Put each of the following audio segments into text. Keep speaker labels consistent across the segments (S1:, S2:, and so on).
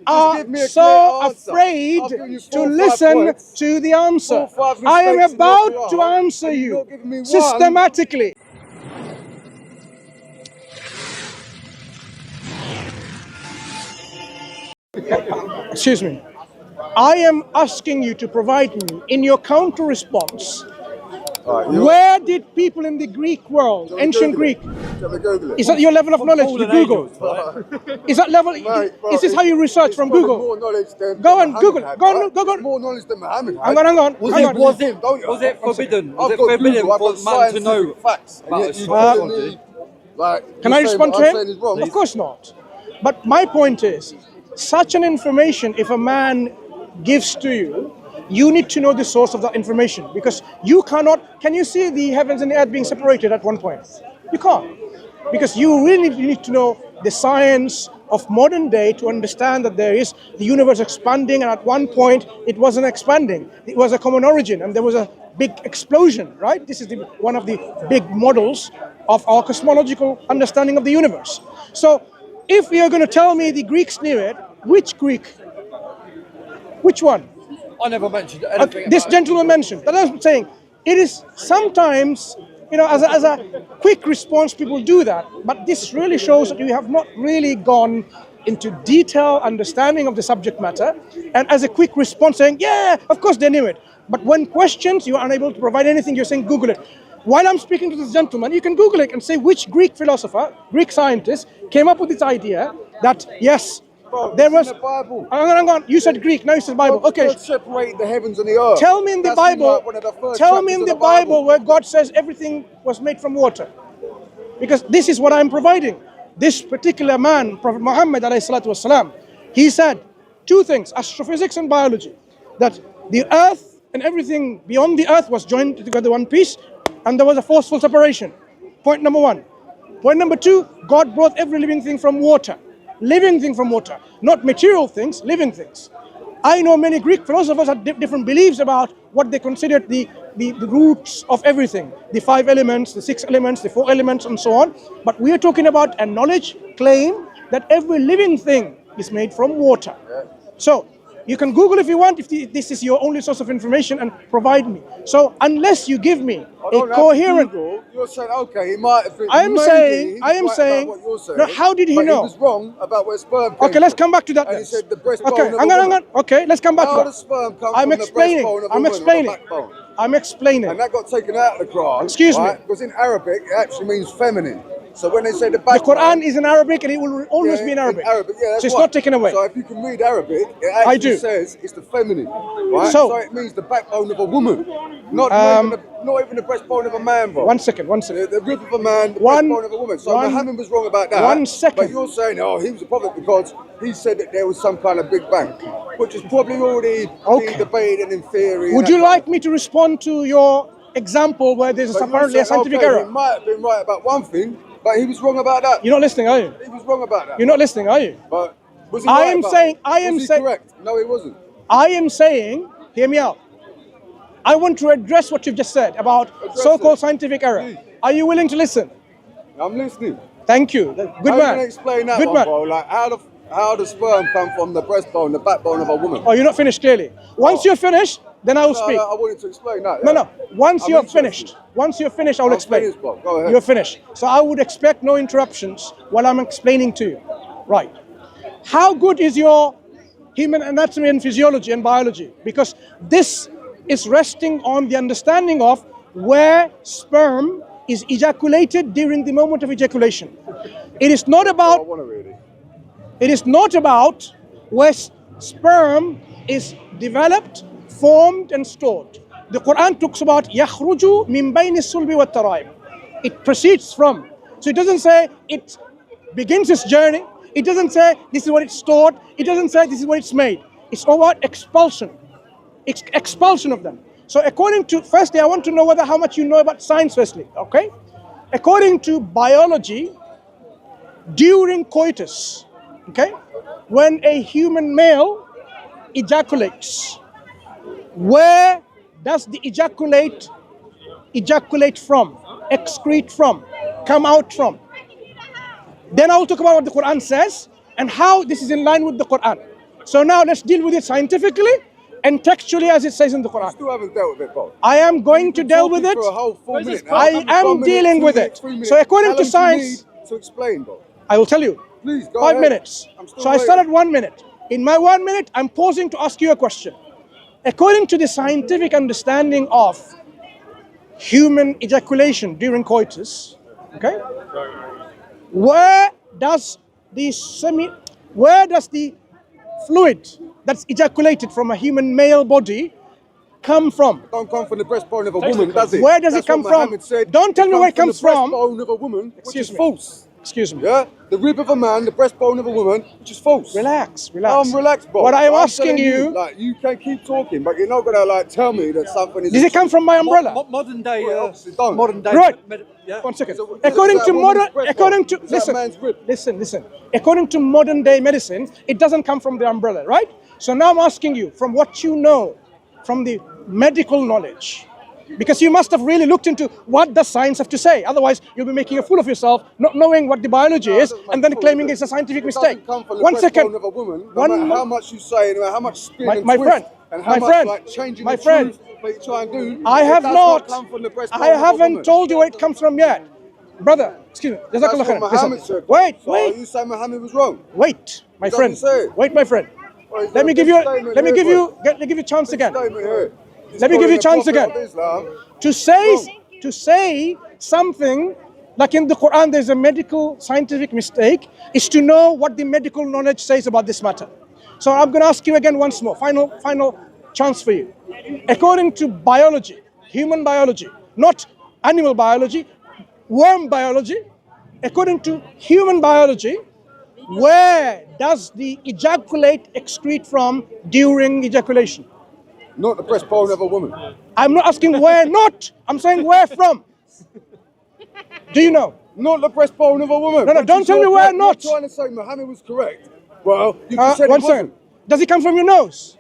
S1: are so afraid to listen to the answer. I am about to answer you systematically. Excuse me. I am asking you to provide me in your counter response. Where did people in the Greek world, ancient Greek, is that your level of knowledge? You Google. Is that level? Is this how you research from Google? Go on, Google. Go on. More knowledge than Muhammad. Hang on.
S2: Was it forbidden? Was it forbidden for man to know facts about astrology?
S1: Can I respond to him? Of course not. But my point is, such an information, if a man gives to you, you need to know the source of that information, because you cannot. Can you see the heavens and the earth being separated at one point? You can't, because you really need to know the science of modern day to understand that there is the universe expanding, and at one point it wasn't expanding. It was a common origin, and there was a big explosion, right? This is one of the big models of our cosmological understanding of the universe. So, if you're going to tell me the Greeks knew it, which Greek? Which one?
S2: I never mentioned anything.
S1: This gentleman mentioned. That's what I'm saying. It is sometimes, as a quick response, people do that. But this really shows that you have not really gone into detailed understanding of the subject matter. And as a quick response, saying, yeah, of course they knew it. But when questions, you are unable to provide anything. You're saying, Google it. While I'm speaking to this gentleman, you can Google it and say which Greek philosopher, Greek scientist, came up with this idea that, yes, there was.
S3: In the Bible.
S1: Hang on. You said Greek, now you said Bible. Okay.
S3: God separated the heavens and the earth.
S1: Tell me in the Bible. Tell me in the Bible where God says everything was made from water, because this is what I'm providing. This particular man, Prophet Muhammad ﷺ, he said two things: astrophysics and biology. That the earth and everything beyond the earth was joined together one piece, and there was a forceful separation. Point number one. Point number two, God brought every living thing from water. Living thing from water. Not material things, living things. I know many Greek philosophers had different beliefs about what they considered the roots of everything. The 5 elements, the 6 elements, the 4 elements, and so on. But we are talking about a knowledge claim that every living thing is made from water. So, you can Google if you want, if this is your only source of information, and provide me. So, unless you give me a coherent...
S3: You're saying, okay, he might have been...
S1: I am saying... No, how did he know?
S3: He was wrong about where sperm came
S1: Okay, let's come back to that.
S3: And he said the breastbone
S1: Okay,
S3: of
S1: hang
S3: a woman.
S1: on. Okay, let's come back to that.
S3: How does sperm come from the breastbone of a woman or the backbone?
S1: I'm explaining.
S3: And that got taken out of the Quran.
S1: Excuse me.
S3: Because in Arabic, it actually means feminine. So when they say the backbone...
S1: The Quran is in Arabic and it will always be in Arabic.
S3: Yeah, that's
S1: so it's not taken away.
S3: So if you can read Arabic, it actually says it's the feminine. Right? So it means the backbone of a woman. Not even the breastbone of a man, bro.
S1: One second.
S3: The rib of a man, the breastbone of a woman. So Muhammad was wrong about that.
S1: 1 second.
S3: But you're saying, he was a prophet because he said that there was some kind of big bang, which is probably already being debated in theory.
S1: Would you like me to respond to your example where there's apparently a scientific error?
S3: He might have been right about one thing, but he was wrong about that.
S1: You're not listening, are you?
S3: He was wrong about that.
S1: You're not listening, are you?
S3: But was he right
S1: was he
S3: correct? No, he wasn't.
S1: I am saying, hear me out. I want to address what you've just said about so-called scientific error. Please. Are you willing to listen?
S3: I'm listening.
S1: Thank you. Good man.
S3: How can you explain that one, bro? Like, how does sperm come from the breastbone, the backbone of a woman?
S1: Oh, you're not finished clearly. Once you're finished, then I will speak.
S3: I wanted to explain that.
S1: Yeah. No. Once you're finished, I will explain.
S3: Finished, bro. Go ahead.
S1: You're finished. So I would expect no interruptions while I'm explaining to you. Right. How good is your human anatomy and physiology and biology? Because this is resting on the understanding of where sperm is ejaculated during the moment of ejaculation. It is not about... It is not about where sperm is developed, formed and stored. The Quran talks about يَخْرُجُ مِنْ بَيْنِ الصُّلْبِ وَالتَّرَائِبِ. It proceeds from. So it doesn't say it begins its journey. It doesn't say this is what it's stored. It doesn't say this is what it's made. It's all about expulsion. It's expulsion of them. So according to, firstly, I want to know how much you know about science firstly, okay? According to biology, during coitus, okay, when a human male ejaculates, where does the ejaculate from, excrete from, come out from? Then I'll talk about what the Quran says and how this is in line with the Quran. So now let's deal with it scientifically and textually as it says in the Quran.
S3: You still haven't dealt with it, bro.
S1: I am going to deal with it.
S3: For a whole 4 minutes.
S1: I am dealing with it. So according to science,
S3: to explain, bro.
S1: I will tell you.
S3: Please, go
S1: 5
S3: ahead.
S1: minutes. So I started 1 minute. In my 1 minute, I'm pausing to ask you a question. According to the scientific understanding of human ejaculation during coitus, okay, where does the fluid that's ejaculated from a human male body come from?
S3: It don't come from the breastbone of a woman, does it?
S1: Where does it come from? Don't tell me where it comes from.
S3: The breastbone of a woman, which is false.
S1: Excuse me.
S3: Yeah? The rib of a man, the breastbone of a woman, which is false.
S1: Relax.
S3: I'm relaxed, bro.
S1: What I'm asking you...
S3: Like, you can keep talking, but you're not going to, like, tell me that something is...
S1: Does it come from my umbrella?
S2: Modern day...
S3: modern
S2: day...
S1: Right.
S2: Yeah.
S1: 1 second. According to... Listen. According to modern day medicine, it doesn't come from the umbrella, right? So now I'm asking you, from what you know, from the medical knowledge, because you must have really looked into what does science have to say. Otherwise, you'll be making a fool of yourself, not knowing what the biology is, and then claiming it's a scientific mistake.
S3: 1 second. Of a woman, no matter how much you say, no matter how much spin and
S1: my
S3: twist,
S1: friend,
S3: and how much like changing the truth that you try and do,
S1: I have not.
S3: Come from the breastbone
S1: I haven't told you where it comes from yet, brother. Excuse me. Jazakallah khairan. Listen. Wait.
S3: You say Muhammad was wrong.
S1: Wait, my friend. Wait, my friend. Let me give you a chance again. Let me give you a chance again. To say something like in the Quran there's a medical scientific mistake is to know what the medical knowledge says about this matter. So I'm going to ask you again once more, final chance for you. According to biology, human biology, not animal biology, worm biology, according to human biology, where does the ejaculate excrete from during ejaculation?
S3: Not the breastbone of a woman.
S1: I'm not asking where not. I'm saying where from. Do you know?
S3: Not the breastbone of a woman.
S1: No, don't tell me where not.
S3: You're trying to say Muhammad was correct. Well, you just said
S1: 1 second. Does it come from your nose?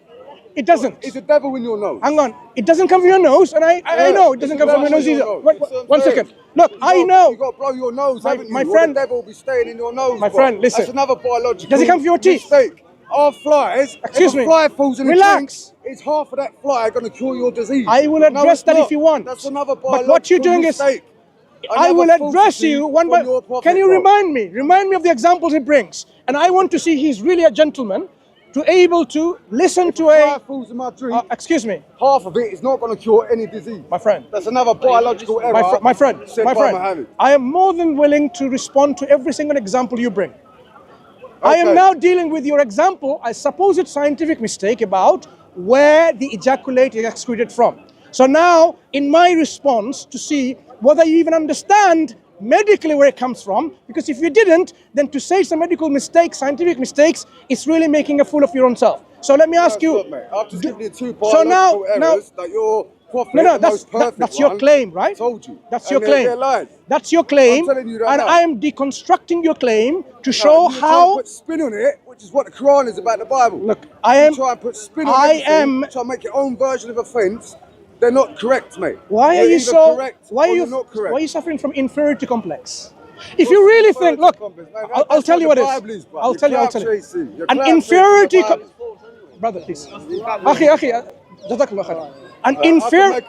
S1: It doesn't.
S3: It's a devil in your nose.
S1: Hang on. It doesn't come from your nose, and I know it doesn't come from your nose either. 1 second. Look, I know.
S3: You've got to blow your nose, haven't you?
S1: My friend.
S3: The devil will be staying in your nose.
S1: My friend, listen.
S3: That's another biological
S1: Does it come from your teeth?
S3: mistake. Our flies,
S1: excuse me.
S3: If a fly falls in
S1: Relax.
S3: the drink, is half of that fly going to cure your disease?
S1: I will address that if you want.
S3: That's another biological
S1: But what you're doing
S3: mistake.
S1: I will address you one by one. Can you remind me of the examples he brings? And I want to see he's really a gentleman to able to listen to a...
S3: fly falls in my drink,
S1: excuse me.
S3: Half of it is not going to cure any disease.
S1: My friend.
S3: That's another biological error.
S1: My friend. I am more than willing to respond to every single example you bring. I am now dealing with your example, I suppose it's scientific mistake about where the ejaculate is excreted from. So now, in my response to see whether you even understand medically where it comes from, because if you didn't, then to say some medical mistakes, scientific mistakes, it's really making a fool of your own self. So let me ask you.
S3: I've just given you two biological errors that your prophet,
S1: that's your claim, right?
S3: Told you.
S1: That's your claim. That's your claim, and I am deconstructing your claim to show how.
S3: Put spin on it, which is what the Quran is about the Bible.
S1: Look, I am.
S3: Try and put spin on everything, try and make your own version of offence. They're not correct, mate.
S1: Why are you so? Why are you suffering from inferiority complex? If you really think, look, I'll tell you what it is. I'll tell you. An inferiority, brother, please. Akhi, jazakallah khair. An inferiority.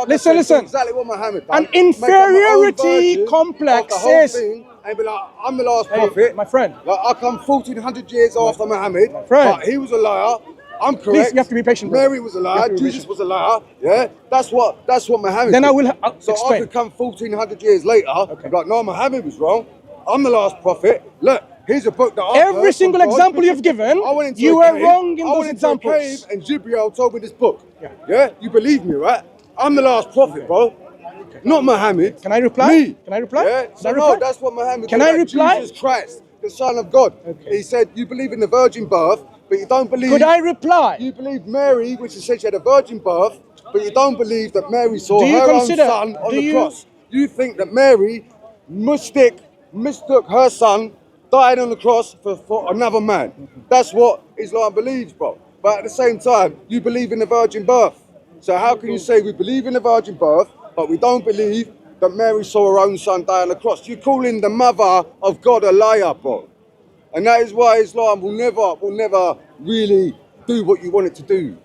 S1: Listen.
S3: Exactly what Muhammad done.
S1: An inferiority complex says.
S3: And be like, I'm the last prophet.
S1: My friend.
S3: Like, I come 1400 years after Muhammad. But he was a liar. I'm correct.
S1: Please, you have to be patient, bro.
S3: Mary was a liar. Jesus was a liar. Yeah, that's what Muhammad.
S1: Then
S3: did.
S1: I will
S3: so
S1: explain.
S3: I could come 1400 years later. Okay. Like, no, Muhammad was wrong. I'm the last prophet. Look, here's a book that I
S1: every single example you've given, you were wrong in those examples.
S3: I went into a cave and Jibreel told me this book. Yeah, you believe me, right? I'm the last prophet, bro. Okay. Not Muhammad.
S1: Can I reply?
S3: Me.
S1: Can I reply?
S3: Yeah. So no, that's what Muhammad.
S1: Can I reply?
S3: Jesus Christ, the Son of God. Okay. He said, you believe in the virgin birth. But you don't believe...
S1: Could I reply?
S3: You believe Mary, which essentially had a virgin birth, but you don't believe that Mary saw her own son on the cross. You think that Mary mistook her son, died on the cross for another man. That's what Islam believes, bro. But at the same time, you believe in the virgin birth. So how can you say we believe in the virgin birth, but we don't believe that Mary saw her own son die on the cross? You're calling the mother of God a liar, bro. And that is why Islam will never really do what you want it to do.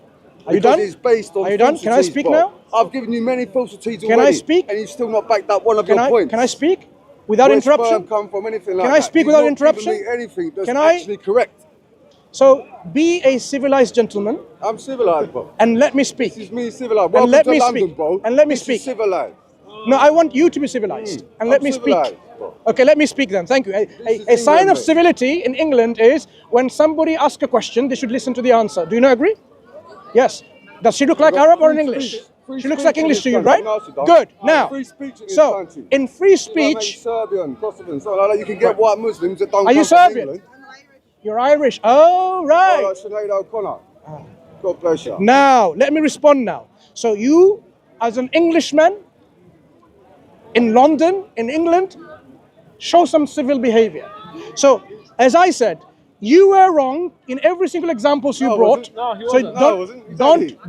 S1: Are you done?
S3: It's based on
S1: Are you done? Can I speak now?
S3: I've given you many falsities already.
S1: Can I speak?
S3: And you've still not backed up one of your points.
S1: Can I speak without
S3: Where
S1: interruption?
S3: sperm come from, anything like
S1: Can I
S3: that.
S1: speak
S3: You've
S1: without
S3: not
S1: interruption?
S3: given me anything that's
S1: Can I?
S3: actually correct.
S1: So be a civilized gentleman.
S3: I'm civilized, bro.
S1: And let me speak.
S3: This is me civilized.
S1: And
S3: Welcome
S1: let
S3: to
S1: me
S3: London,
S1: speak.
S3: bro.
S1: And let me
S3: This is
S1: speak.
S3: civilized.
S1: No, I want you to be civilized. And let
S3: I'm
S1: me speak.
S3: civilized, bro.
S1: Okay, let me speak then. Thank you. A sign of civility in England is when somebody asks a question, they should listen to the answer. Do you not agree? Yes. Does she look like Arab or in English? She looks like English to you, right? Good. Now, so in free speech,
S3: Serbian, Kosovan, so like that, you can get white Muslims that don't.
S1: Are you
S3: come from
S1: Serbian?
S3: England.
S1: You're Irish. Oh, right.
S3: Like Sinead O'Connor. God bless you.
S1: Now, let me respond now. So you, as an Englishman in London, in England, show some civil behavior. So, as I said, you were wrong in every single examples you brought.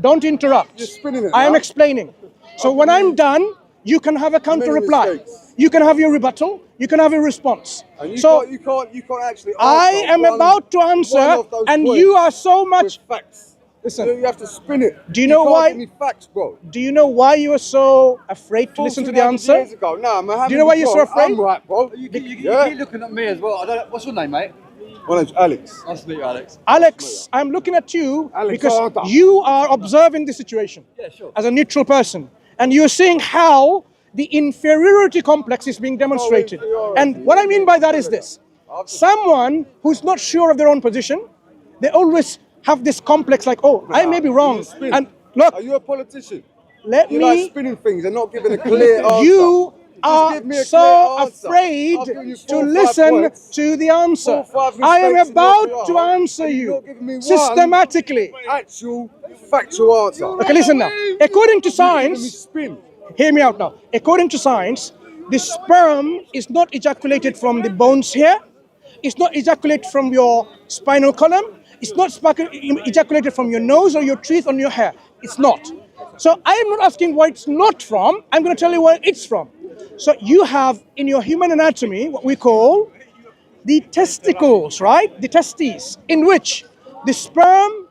S1: Don't interrupt.
S3: You're spinning it
S1: I am
S3: now.
S1: explaining. So when I'm done, you can have a counter reply.
S3: mistakes.
S1: You can have your rebuttal. You can have your response.
S3: And you
S1: So
S3: can't actually.
S1: I
S3: answer
S1: am
S3: one-
S1: about to
S3: one
S1: answer,
S3: of those
S1: and
S3: points
S1: you are so much.
S3: with facts.
S1: Listen.
S3: You have to spin it.
S1: Do you know
S3: can't
S1: why-
S3: Give me facts, bro.
S1: Do you know why you are so afraid to listen to the
S3: 1400
S1: answer?
S3: Years ago. Nah, Muhammad
S1: Do you know why
S3: was
S1: you're so
S3: wrong.
S1: afraid?
S3: I'm right, bro.
S2: You
S3: Yeah.
S2: keep looking at me as well. I don't. What's your name, mate?
S3: My name's Alex.
S2: Nice to meet you, Alex.
S1: Alex, I'm looking at you because
S3: Alexander.
S1: you are observing the situation
S2: Yeah, sure.
S1: as a neutral person. And you're seeing how the inferiority complex is being demonstrated.
S3: inferiority.
S1: And what I mean by that is this. Someone who's not sure of their own position, they always have this complex like, oh, I may be wrong.
S3: You spin.
S1: And look,
S3: Are you a politician?
S1: let
S3: You like
S1: me,
S3: spinning things and not giving a clear answer.
S1: you
S3: Just
S1: are
S3: give me a
S1: so
S3: clear answer.
S1: afraid
S3: I've given you
S1: to
S3: 4 or 5
S1: listen
S3: points.
S1: to the answer.
S3: 4 or 5
S1: I am
S3: mistakes in your
S1: about to
S3: PR,
S1: answer
S3: and you're
S1: you
S3: not giving me one
S1: systematically.
S3: Actual factual answer.
S1: Okay, listen now. According to
S3: You're giving me
S1: science,
S3: spin.
S1: hear me out now. According to science, the sperm is not ejaculated from the bones here. It's not ejaculated from your spinal column. It's not ejaculated from your nose or your teeth on your hair. It's not. So I am not asking where it's not from. I'm going to tell you where it's from. So you have in your human anatomy what we call the testicles, right? The testes, in which the sperm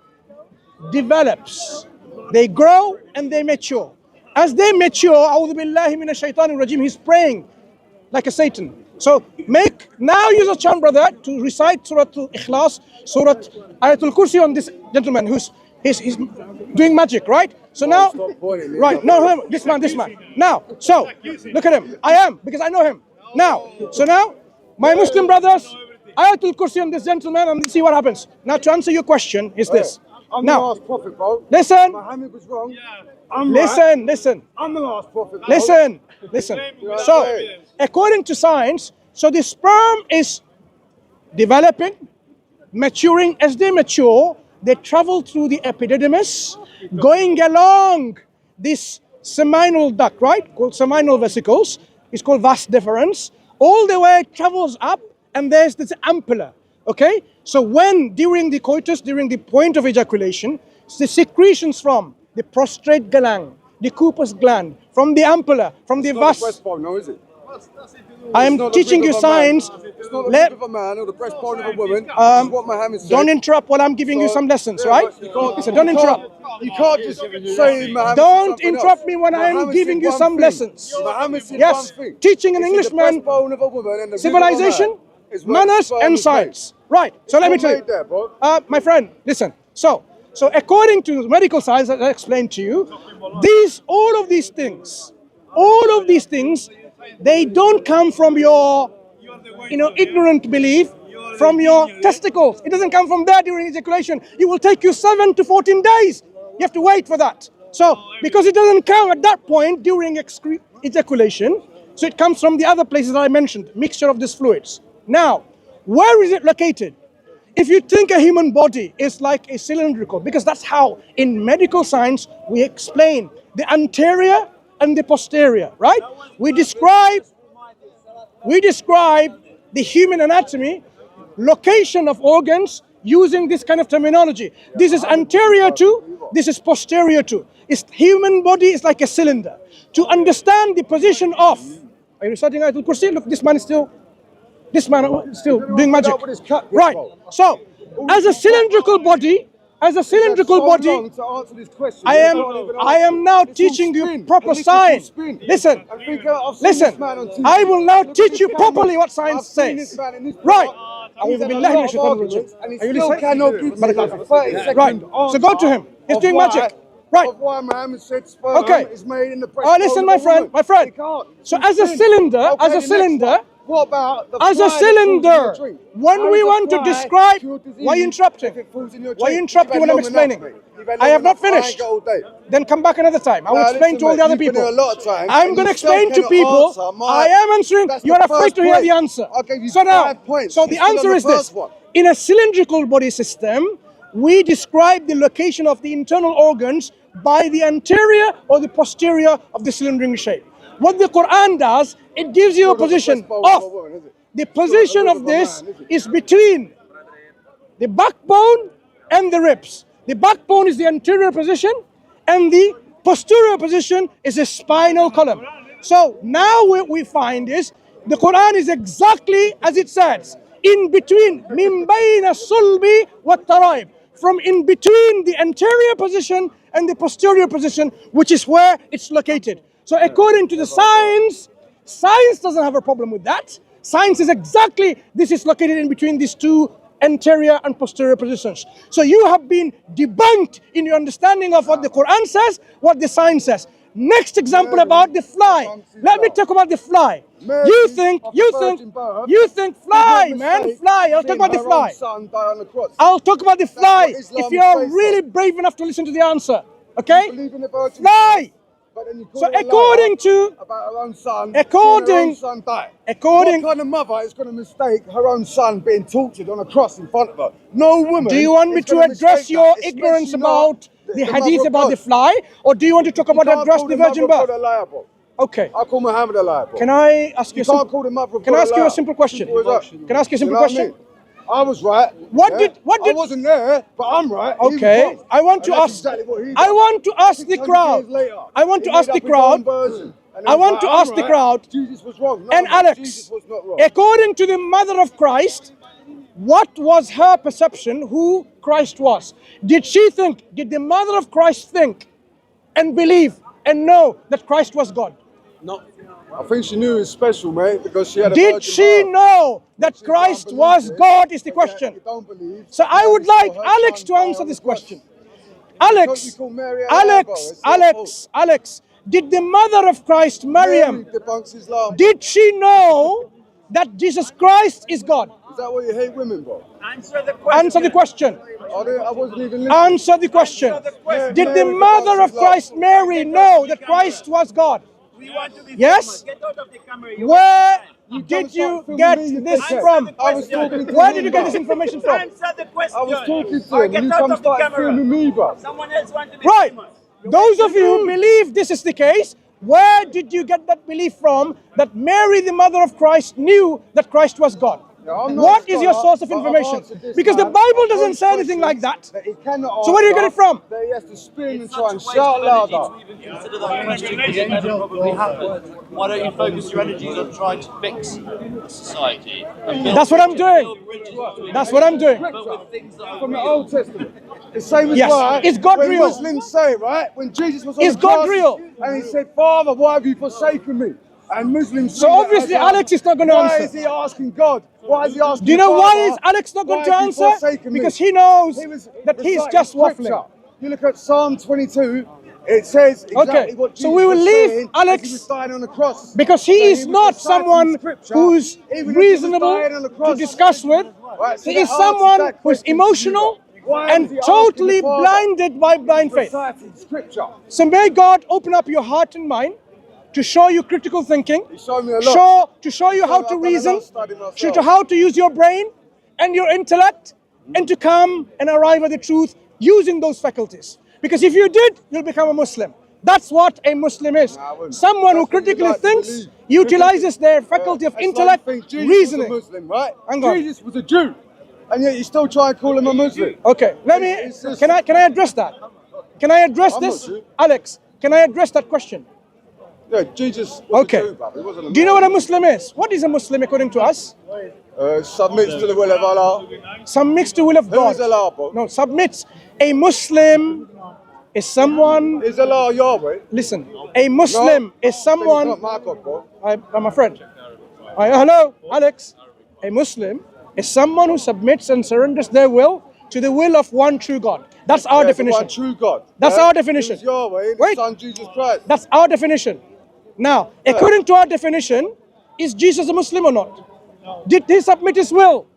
S1: develops. They grow and they mature. As they mature, A'udhu billahi minash shaitanir rajim, he's praying like a Satan. So now use a chant, brother, to recite Surah Al-Ikhlas, Surah Ayatul Kursi on this gentleman who's he's doing magic, right? So now, right, no, this man. Now, so look at him. I am, because I know him. Now, so now, my Muslim brothers, Ayatul Kursi on this gentleman and see what happens. Now, to answer your question is this.
S3: I'm
S1: Now,
S3: the last prophet, bro.
S1: listen.
S3: Muhammad was wrong.
S1: Listen.
S3: I'm the last prophet, bro.
S1: Listen. So, according to science, so the sperm is developing, maturing. As they mature, they travel through the epididymis, going along this seminal duct, right? Called seminal vesicles. It's called vas deferens. All the way it travels up, and there's this ampulla. Okay? So when during the coitus, during the point of ejaculation, the secretions from the prostrate gland, the Cooper's gland, from the ampulla, from the vas.
S3: It's not the breastbone, no, is it?
S1: I am teaching you science.
S3: It's not the rib of a man or the breastbone of a woman. This is what Muhammad said.
S1: Don't interrupt while I'm giving you some lessons, right? Listen, don't interrupt.
S3: You can't just say Muhammad.
S1: Don't interrupt me when I am giving you some lessons.
S3: Muhammad said
S1: Yes,
S3: one thing.
S1: teaching an
S3: He said the
S1: Englishman
S3: breastbone of a woman and the rib of a
S1: civilization,
S3: man is where the
S1: manners,
S3: sperm
S1: and
S3: is
S1: science. Right. So let me tell
S3: made there, bro.
S1: you, my friend. Listen. So according to medical science, as I explained to you, all of these things, they don't come from your, ignorant belief, from your testicles. It doesn't come from there during ejaculation. It will take you 7 to 14 days. You have to wait for that. So because it doesn't come at that point during ejaculation, so it comes from the other places that I mentioned, mixture of these fluids. Now, where is it located? If you think a human body is like a cylindrical, because that's how in medical science we explain the anterior and the posterior, right? We describe the human anatomy, location of organs using this kind of terminology. This is anterior to, this is posterior to. Human body is like a cylinder. To understand the position of, are you reciting Ayatul Kursi? Look, this man is still This man is still doing magic. Right. So, as a cylindrical body, I am now teaching you proper science. Listen. I will now teach you properly what science says. Right. Are you listening? Right. So go to him. He's doing magic. Right. Okay. Listen, my friend. So as a cylinder,
S3: what about
S1: as a cylinder, when we want to describe, why are you interrupting? Why are you interrupting when I'm explaining? I have not finished. Then come back another time. I will explain to all the other people. I'm going to explain to people. I am answering. You are afraid to hear the answer. So now, so the answer is this. In a cylindrical body system, we describe the location of the internal organs by the anterior or the posterior of the cylindrical shape. What the Quran does, it gives you a position of. The position of this is between the backbone and the ribs. The backbone is the anterior position and the posterior position is the spinal column. So now what we find is the Quran is exactly as it says. In between, min bayna sulbi wa taraib. From in between the anterior position and the posterior position, which is where it's located. So according to the science doesn't have a problem with that. Science is exactly, this is located in between these two anterior and posterior positions. So you have been debunked in your understanding of what the Quran says, what the science says. Next example about the fly. Let me talk about the fly. You think fly, man, fly. I'll talk about the fly. I'll talk about the fly if you are really brave enough to listen to the answer. Okay? Fly. So according to,
S3: what kind of mother is going to mistake her own son being tortured on a cross in front of her? No woman.
S1: Do you want me to address your ignorance about the hadith about the fly, or do you want to talk about address the virgin birth? Okay.
S3: I call Muhammad a liar.
S1: Can I ask you a simple question? Can I ask you a simple question?
S3: I was right.
S1: What did
S3: I wasn't there, but I'm right.
S1: Okay. I want to ask the crowd. I want to ask the crowd.
S3: Jesus was wrong.
S1: And Alex, according to the mother of Christ, what was her perception who Christ was? Did the mother of Christ think and believe and know that Christ was God?
S3: No. I think she knew he was special, mate, because she had a
S1: Did she know that Christ was God is the question. So I would like Alex to answer this question. Alex, did the mother of Christ, Maryam, did she know that Jesus Christ is God?
S3: Is that why you hate women, bro?
S1: Answer the question.
S3: I wasn't even listening.
S1: Answer the question. Did the mother of Christ, Mary, know that Christ was God? Yes? Where did you get this from? Where did you get this information from?
S4: Answer the question.
S3: I was talking to him. You come start filming me, bro.
S4: Someone else wants to be
S1: Right.
S4: famous.
S1: Those of you who believe this is the case, where did you get that belief from that Mary, the mother of Christ, knew that Christ was God? What is your source of information? Because the Bible doesn't say anything like that. So where do you get it from?
S3: That he has to spin and try and shout louder.
S5: Consider that question because it never probably happened. Why don't you focus your energies on trying to fix society?
S1: That's what I'm doing. That's what I'm doing.
S3: From the Old Testament. The same as why
S1: is God
S3: when
S1: real?
S3: Muslims say, right, when Jesus was on
S1: Is
S3: the
S1: God
S3: cross,
S1: real?
S3: and he said, Father, why have you forsaken me? And Muslims
S1: So obviously Alex is not going to
S3: why
S1: answer.
S3: is he asking God? Why is he asking
S1: Do you know why
S3: Father,
S1: is Alex not going
S3: why
S1: to
S3: have you
S1: answer?
S3: forsaken me?
S1: Because he knows
S3: He was
S1: that he's
S3: reciting
S1: just
S3: scripture.
S1: waffling.
S3: You look at Psalm 22, it says exactly what Jesus
S1: so we will
S3: was
S1: leave
S3: saying
S1: Alex
S3: as he was dying on the cross.
S1: Because he
S3: So
S1: is
S3: was
S1: not
S3: reciting
S1: someone
S3: scripture,
S1: who's
S3: even if he was
S1: reasonable
S3: dying on the
S1: to
S3: cross.
S1: discuss with.
S3: Right, so
S1: He
S3: that
S1: is
S3: answers
S1: someone
S3: that
S1: who is
S3: question to you.
S1: emotional
S3: Why
S1: and
S3: was he asking
S1: totally
S3: the Father?
S1: blinded by blind faith.
S3: Reciting scripture.
S1: So may God open up your heart and mind to show you critical thinking,
S3: He showed me a lot.
S1: to show you how to
S3: I've done a
S1: reason,
S3: lot of study myself.
S1: to how to use your brain and your intellect, and to come and arrive at the truth using those faculties. Because if you did, you'll become a Muslim. That's what a Muslim is. Someone who critically thinks, utilizes their faculty of intellect, reasoning.
S3: Was a Muslim, right?
S1: Hang on.
S3: Jesus was a Jew, and yet you still try and call him a Muslim.
S1: Okay, can I address that? Can I address
S3: I'm
S1: this?
S3: not Jew.
S1: Alex, can I address that question?
S3: Yeah, Jesus was
S1: Okay.
S3: a Jew, brother. He wasn't a
S1: Do you know what a
S3: Muslim?
S1: Muslim is? What is a Muslim according to us?
S3: Submits to the will of Allah.
S1: Submits to the will of God.
S3: Who is Allah, bro?
S1: No, submits. A Muslim is someone.
S3: Is Allah Yahweh?
S1: Listen, a Muslim is someone.
S3: It's not my God, bro.
S1: I'm a friend. Hello, Alex. A Muslim is someone who submits and surrenders their will to the will of one true God. That's our definition.
S3: One true God.
S1: That's our definition.
S3: It's Yahweh,
S1: Wait.
S3: the Son Jesus Christ.
S1: That's our definition. Now, according to our definition, is Jesus a Muslim or not? Did he submit his will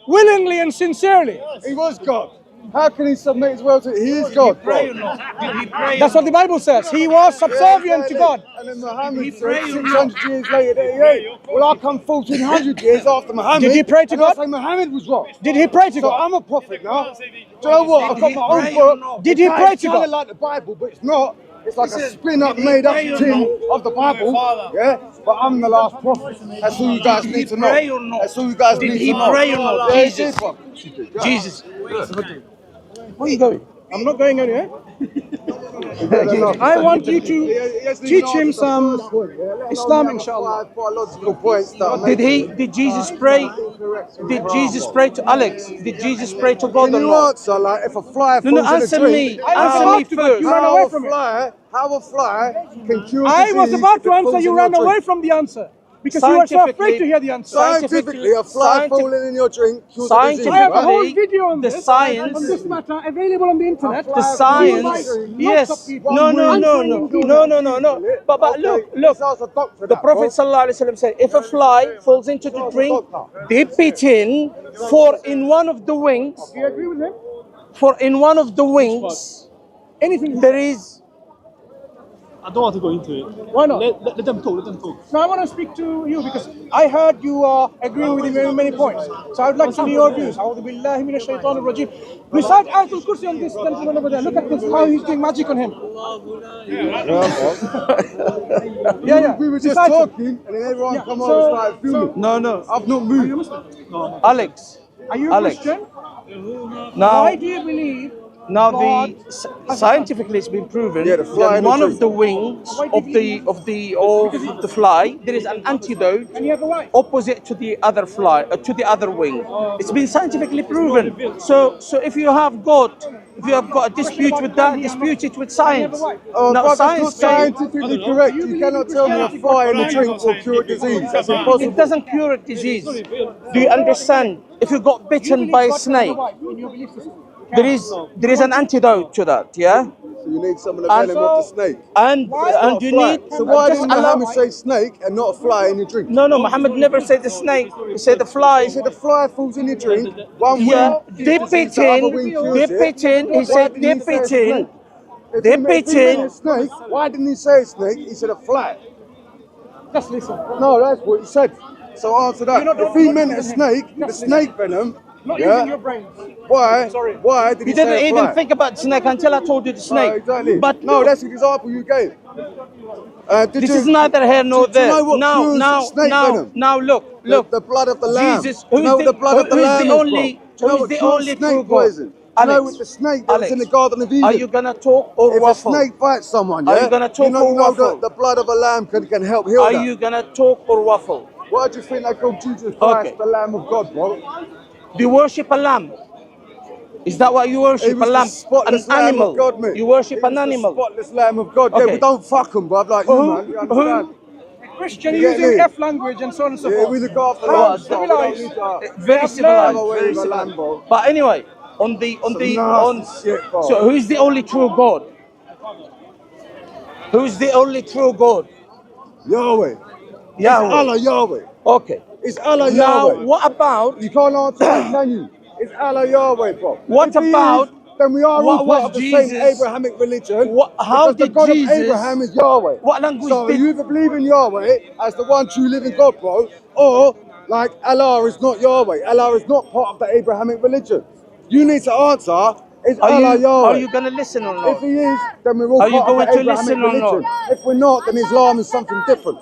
S1: willingly and sincerely?
S3: He was God. How can he submit his will to? He is God, bro.
S5: Did he pray?
S1: That's what the Bible says. He was subservient to God.
S3: And then Muhammad said 600 years later that he ain't. Well, I come 1400 years after Muhammad.
S1: Did he pray to
S3: and
S1: God?
S3: I say Muhammad was wrong.
S1: Did he pray to
S3: So
S1: God?
S3: I'm a prophet now. Do you know what? I've got my own book.
S1: Did he
S3: It's
S1: pray to
S3: kinda
S1: God?
S3: like the Bible, but it's not. It's like a spin-up, made-up thing of the Bible. Yeah, but I'm the last prophet. That's all you guys need to know.
S5: pray or not?
S3: That's all you guys
S5: Did
S3: need
S5: he
S3: to know.
S5: pray or not?
S3: Yeah, he
S5: Jesus.
S3: did, bro.
S5: Jesus.
S1: Where are you going? I'm not going anywhere. I want you to teach him some Islam, inshallah.
S5: Did Jesus pray? Did Jesus pray to Alex? Did Jesus pray to God
S3: Can
S5: or
S3: you
S5: not?
S3: answer, like, if a fly
S5: No,
S3: falls
S5: answer
S3: in a
S5: me.
S3: drink,
S5: Answer me first.
S1: You ran away from it.
S3: how a fly can cure
S1: I was
S3: disease
S1: about
S3: if
S1: to
S3: it
S1: answer,
S3: falls
S1: you
S3: in
S1: ran
S3: your
S1: away
S3: drink?
S1: from the answer. Because you were so afraid to hear the answer.
S3: Scientifically, a fly falling in your drink cures a disease,
S1: I have a
S3: right?
S1: whole video on
S5: The
S1: this,
S5: science-
S1: on this matter, available on the internet.
S5: The science, yes. No. But look. The Prophet ﷺ said, if a fly falls into the drink, dip it in, for in one of the wings,
S1: Do you agree with him? Anything.
S5: there is.
S4: I don't want to go into it.
S1: Why not?
S4: Let them talk. Let them talk.
S1: No, I want to speak to you because I heard you are agreeing with him in many points. So I would like to know your views. A'udhu billahi minash shaitanir rajim. Recite Ayatul Kursi on this gentleman over there. Look at this, how he's doing magic on him. Yeah.
S3: We were just
S1: Recite it.
S3: talking, and then everyone come over and started filming.
S5: No.
S3: I've not moved.
S5: Alex.
S1: Are you a
S5: Alex.
S1: Christian?
S5: Now,
S1: Why do you believe
S5: now
S1: God
S5: scientifically it's been proven
S3: Yeah, the fly
S5: that
S3: in the
S5: one
S3: tree.
S5: of the wings of the fly, there is an antidote
S1: and you have a wife?
S5: opposite to the other fly, to the other wing. It's been scientifically proven. So if you have got a dispute with that, dispute it with science.
S3: Oh,
S5: Now
S3: but that's not
S5: science says
S3: scientifically correct. You cannot tell me a fly in a drink will cure disease. That's impossible.
S5: it doesn't cure a disease. Do you understand? If you got bitten by a snake, there is an antidote to that, yeah?
S3: So you need some of the venom of the snake.
S5: And you need.
S3: So why
S5: just
S3: didn't
S5: allow-
S3: Muhammad say snake and not a fly in your drink?
S5: No, Muhammad never said the snake. He said the fly.
S3: He said the fly falls in your drink. One
S5: Yeah,
S3: wing
S5: dip
S3: cures
S5: it
S3: disease, the other
S5: in,
S3: wing cures
S5: dip it in. He
S3: Why
S5: said
S3: didn't he
S5: dip
S3: say a
S5: it
S3: snake?
S5: in.
S3: If
S5: Dip
S3: he
S5: it
S3: meant
S5: in.
S3: a snake, why didn't he say a snake? He said a fly.
S1: Just listen.
S3: No, that's what he said. So answer that.
S1: You're not-
S3: If he
S1: not
S3: meant a
S1: using him.
S3: snake, the
S1: Just
S3: snake venom,
S1: Not
S3: yeah,
S1: using your brains.
S3: why?
S1: Sorry.
S3: Why did
S5: You
S3: he say
S5: didn't
S3: a
S5: even
S3: fly?
S5: think about the snake until I told you the snake.
S3: Exactly.
S5: But
S3: no,
S5: look,
S3: that's the example you gave.
S5: this is neither here nor
S3: do you
S5: there.
S3: know what cures snake venom?
S5: Now, look.
S3: The blood of the lamb.
S5: Jesus,
S3: Do you know what the blood of the lamb is, bro? Do you know
S5: who's
S3: what
S5: the
S3: cures
S5: only true
S3: snake
S5: God?
S3: poison? You know with the snake that was in the Garden of Eden.
S5: Are you gonna talk or
S3: If
S5: waffle?
S3: a snake bites someone, yeah,
S5: Are you gonna talk
S3: you know,
S5: or waffle?
S3: the blood of a lamb can help heal
S5: Are
S3: that.
S5: you gonna talk or waffle?
S3: Why do you think they call Jesus Christ
S5: Okay.
S3: the Lamb of God, bro?
S5: Do you worship a lamb? Is that what you
S3: He
S5: worship?
S3: was
S5: A
S3: the
S5: lamb?
S3: spotless
S5: An
S3: Lamb
S5: animal?
S3: of God, mate.
S5: You worship
S3: He was
S5: an
S3: the
S5: animal?
S3: spotless Lamb of God. Yeah,
S5: Okay.
S3: we don't fuck them, bruv, like you, man. You understand?
S1: Christian
S3: You get
S1: using
S3: me?
S1: F language and so on and so
S3: Yeah,
S1: forth.
S3: we look after
S1: How
S3: lambs, bro. We don't need to
S5: Very
S3: have
S5: civilized.
S3: a way
S5: Very
S3: with a
S5: civilized.
S3: lamb, bro.
S5: But anyway, on
S3: nasty shit, bro.
S5: so who's the only true God? Who's the only true God?
S3: Yahweh. It's
S5: Yahweh.
S3: Allah Yahweh.
S5: Okay.
S3: It's Allah
S5: Now,
S3: Yahweh.
S5: what about?
S3: You can't answer that, can you? It's Allah Yahweh, bro.
S5: What
S3: If he
S5: about-
S3: is, then we are
S5: what
S3: all
S5: was
S3: part of the
S5: Jesus-
S3: same Abrahamic religion.
S5: How
S3: because the
S5: did
S3: God
S5: Jesus-
S3: of Abraham is Yahweh.
S5: What language
S3: So
S5: did-
S3: you either believe in Yahweh as the one true living God, bro, or like Allah is not Yahweh. Allah is not part of the Abrahamic religion. You need to answer, is Allah Yahweh?
S5: Are you gonna listen or
S3: If
S5: not?
S3: he is, then we're all
S5: Are you
S3: part of
S5: going
S3: the
S5: to
S3: Abrahamic
S5: listen or not?
S3: religion. If we're not, then Islam is something different.